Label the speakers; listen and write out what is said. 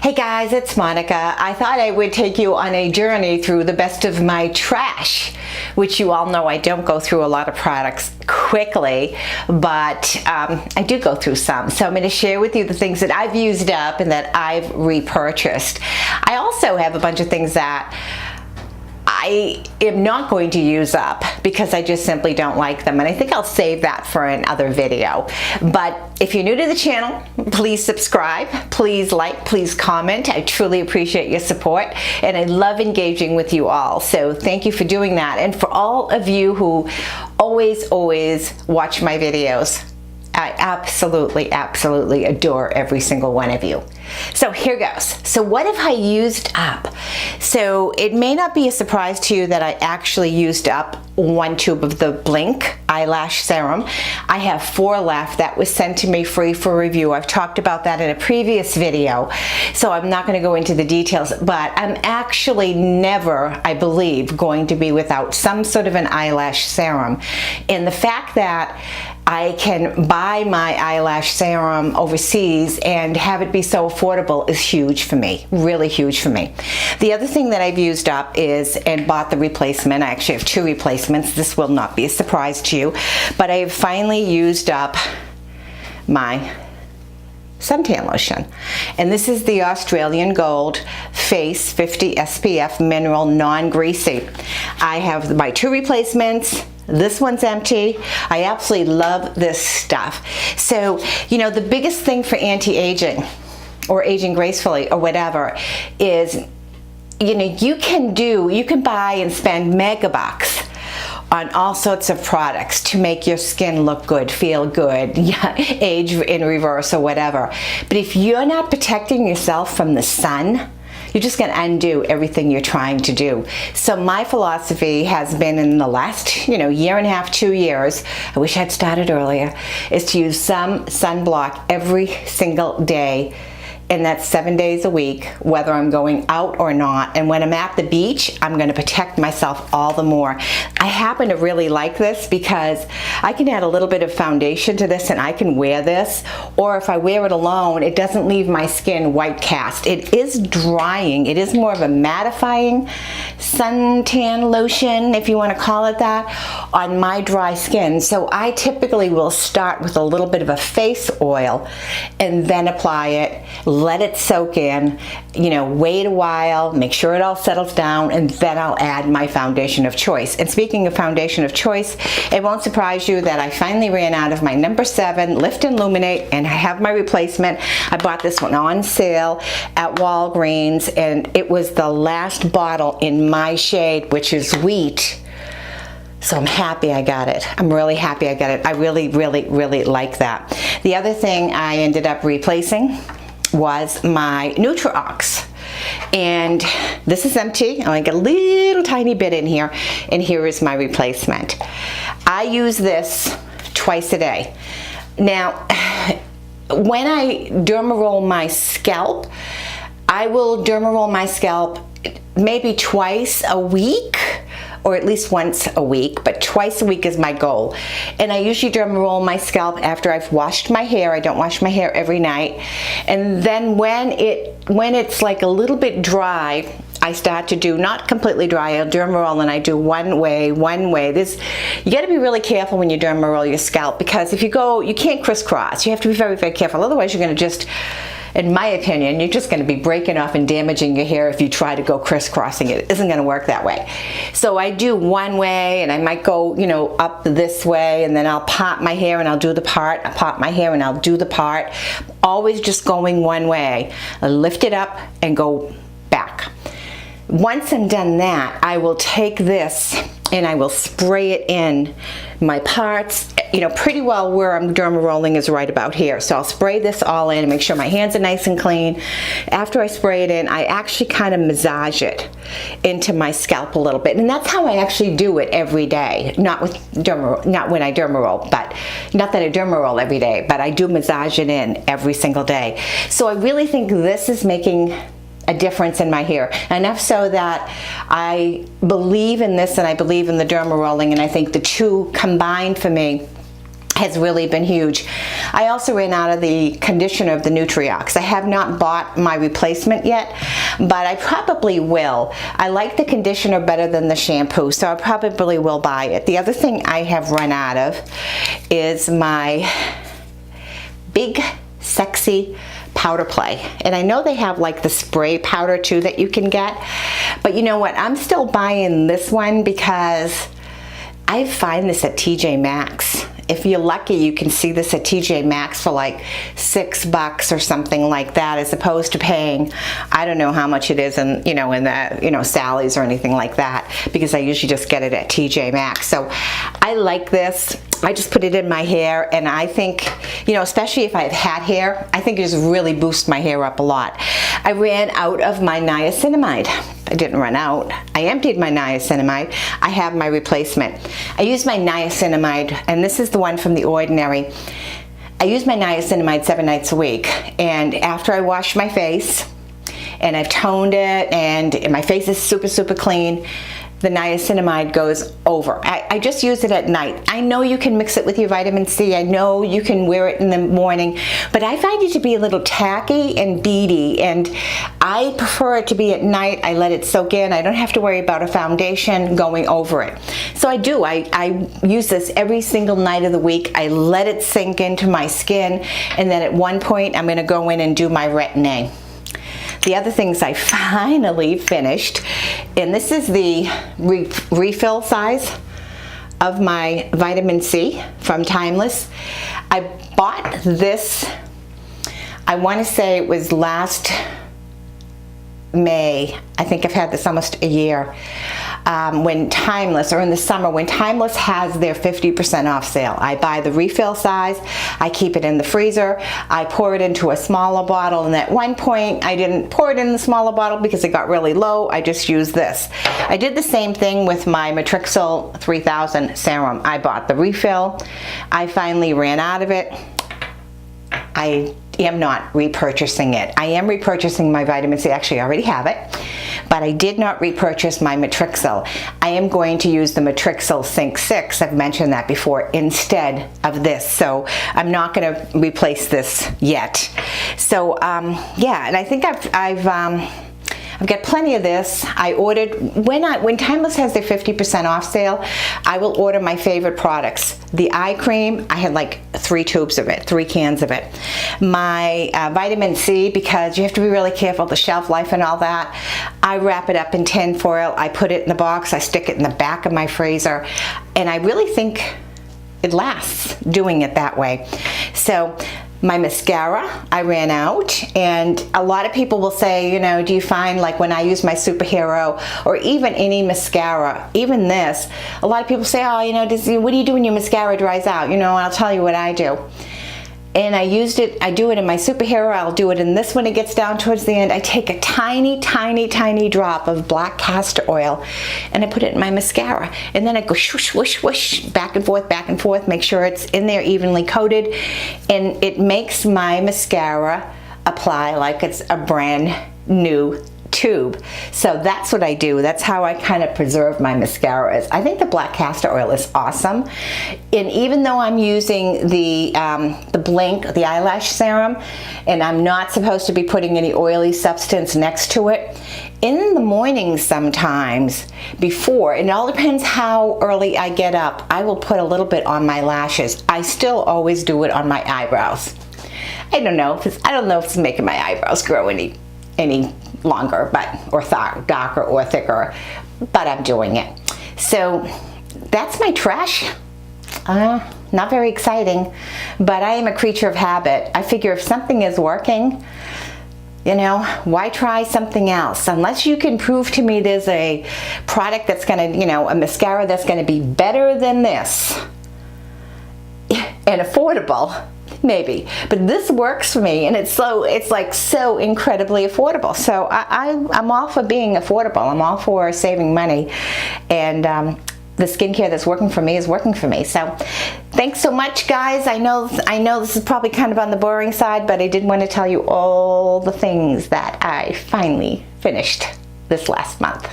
Speaker 1: Hey guys, it's Monica. I thought I would take you on a journey through the best of my trash, which you all know I don't go through a lot of products quickly, but I do go through some. So I'm going to share with you the things that I've used up and that I've repurchased. I also have a bunch of things that I am not going to use up because I just simply don't like them, and I think I'll save that for another video. But if you're new to the channel, please subscribe, please like, please comment. I truly appreciate your support, and I love engaging with you all, so thank you for doing that. And for all of you who always watch my videos, I absolutely adore every single one of you. So here goes. So what have I used up? So it may not be a surprise to you that I actually used up one tube of the Blink eyelash serum. I have 4 left that was sent to me free for review. I've talked about that in a previous video, so I'm not going to go into the details, but I'm actually never, I believe, going to be without some sort of an eyelash serum. And the fact that I can buy my eyelash serum overseas and have it be so affordable is huge for me, really huge for me. The other thing that I've used up is, and bought the replacement, I actually have 2 replacements, this will not be a surprise to you, but I have finally used up my suntan lotion. And this is the Australian Gold Face 50 SPF Mineral Non-Greasy. I have my 2 replacements. This one's empty. I absolutely love this stuff. So, you know, the biggest thing for anti-aging or aging gracefully or whatever is, you know, you can buy and spend mega bucks on all sorts of products to make your skin look good, feel good, age in reverse or whatever. But if you're not protecting yourself from the sun, you're just going to undo everything you're trying to do. So my philosophy has been in the last, year and a half, 2 years, I wish I'd started earlier, is to use some sunblock every single day. And that's 7 days a week, whether I'm going out or not. And when I'm at the beach, I'm going to protect myself all the more. I happen to really like this because I can add a little bit of foundation to this and I can wear this. Or if I wear it alone, it doesn't leave my skin white cast. It is drying. It is more of a mattifying suntan lotion, if you want to call it that, on my dry skin. So I typically will start with a little bit of a face oil and then apply it. Let it soak in, wait a while, make sure it all settles down, and then I'll add my foundation of choice. And speaking of foundation of choice, it won't surprise you that I finally ran out of my number 7 Lift and Illuminate, and I have my replacement. I bought this one on sale at Walgreens, and it was the last bottle in my shade, which is wheat. So I'm happy I got it. I'm really happy I got it. I really like that. The other thing I ended up replacing was my Nutra-Ox, and this is empty. I only got a little tiny bit in here, and here is my replacement. I use this twice a day. Now, when I derma roll my scalp, I will derma roll my scalp maybe twice a week, or at least once a week, but twice a week is my goal. And I usually derma roll my scalp after I've washed my hair. I don't wash my hair every night. And then when it's like a little bit dry, I start to do, not completely dry, I'll derma roll and I do one way. You gotta be really careful when you derma roll your scalp, because if you can't crisscross. You have to be very careful. Otherwise you're gonna just, in my opinion, you're just going to be breaking off and damaging your hair if you try to go crisscrossing it. It isn't going to work that way. So I do one way, and I might go, up this way, and then I'll part my hair and I'll do the part. I part my hair and I'll do the part. Always just going one way. I lift it up and go back. Once I'm done that, I will take this and I will spray it in my parts, pretty well where I'm derma rolling is right about here. So I'll spray this all in and make sure my hands are nice and clean. After I spray it in, I actually kind of massage it into my scalp a little bit. And that's how I actually do it every day. Not when I derma roll, but not that I derma roll every day, but I do massage it in every single day. So I really think this is making a difference in my hair, enough so that I believe in this and I believe in the derma rolling, and I think the two combined for me has really been huge. I also ran out of the conditioner of the Nutriox. I have not bought my replacement yet, but I probably will. I like the conditioner better than the shampoo, so I probably will buy it. The other thing I have run out of is my Big Sexy Powder Play. And I know they have like the spray powder too that you can get, but you know what? I'm still buying this one because I find this at TJ Maxx. If you're lucky, you can see this at TJ Maxx for like $6 or something like that, as opposed to paying, I don't know how much it is in, Sally's or anything like that, because I usually just get it at TJ Maxx. So I like this. I just put it in my hair, and I think, especially if I have hat hair, I think it just really boosts my hair up a lot. I ran out of my niacinamide. I didn't run out. I emptied my niacinamide. I have my replacement. I use my niacinamide, and this is the one from The Ordinary. I use my niacinamide 7 nights a week, and after I wash my face, and I've toned it, and my face is super, super clean, the niacinamide goes over. I just use it at night. I know you can mix it with your vitamin C. I know you can wear it in the morning, but I find it to be a little tacky and beady, and I prefer it to be at night. I let it soak in. I don't have to worry about a foundation going over it. So I do. I use this every single night of the week. I let it sink into my skin, and then at one point I'm going to go in and do my Retin-A. The other things I finally finished, and this is the refill size of my vitamin C from Timeless. I bought this, I want to say it was last May. I think I've had this almost a year. When Timeless, or in the summer, when Timeless has their 50% off sale, I buy the refill size, I keep it in the freezer, I pour it into a smaller bottle, and at one point I didn't pour it in the smaller bottle because it got really low. I just used this. I did the same thing with my Matrixyl 3000 serum. I bought the refill. I finally ran out of it. I am not repurchasing it. I am repurchasing my vitamin C. Actually, I already have it, but I did not repurchase my Matrixyl. I am going to use the Matrixyl Sync 6, I've mentioned that before, instead of this. So I'm not going to replace this yet. So yeah, and I think I've got plenty of this. I ordered, when Timeless has their 50% off sale, I will order my favorite products. The eye cream, I had like 3 tubes of it, 3 cans of it. My vitamin C, because you have to be really careful, the shelf life and all that, I wrap it up in tin foil, I put it in the box, I stick it in the back of my freezer, and I really think it lasts doing it that way. So my mascara, I ran out, and a lot of people will say, do you find, like, when I use my Superhero or even any mascara, even this, a lot of people say, oh, what do you do when your mascara dries out? I'll tell you what I do. And I do it in my Superhero, I'll do it in this when it gets down towards the end. I take a tiny, tiny, tiny drop of black castor oil and I put it in my mascara. And then I go swoosh, swoosh, swoosh, back and forth, make sure it's in there evenly coated. And it makes my mascara apply like it's a brand new tube. So that's what I do. That's how I kind of preserve my mascaras. I think the black castor oil is awesome. And even though I'm using the Blink, the eyelash serum, and I'm not supposed to be putting any oily substance next to it, in the morning sometimes before, and it all depends how early I get up, I will put a little bit on my lashes. I still always do it on my eyebrows. I don't know if it's making my eyebrows grow any longer, or darker or thicker, but I'm doing it. So that's my trash. Not very exciting, but I am a creature of habit. I figure if something is working, why try something else? Unless you can prove to me there's a product that's gonna, a mascara that's gonna be better than this and affordable, maybe. But this works for me, and it's like so incredibly affordable. So I'm all for being affordable. I'm all for saving money, and the skincare that's working for me is working for me. So thanks so much, guys. I know this is probably kind of on the boring side, but I did want to tell you all the things that I finally finished this last month.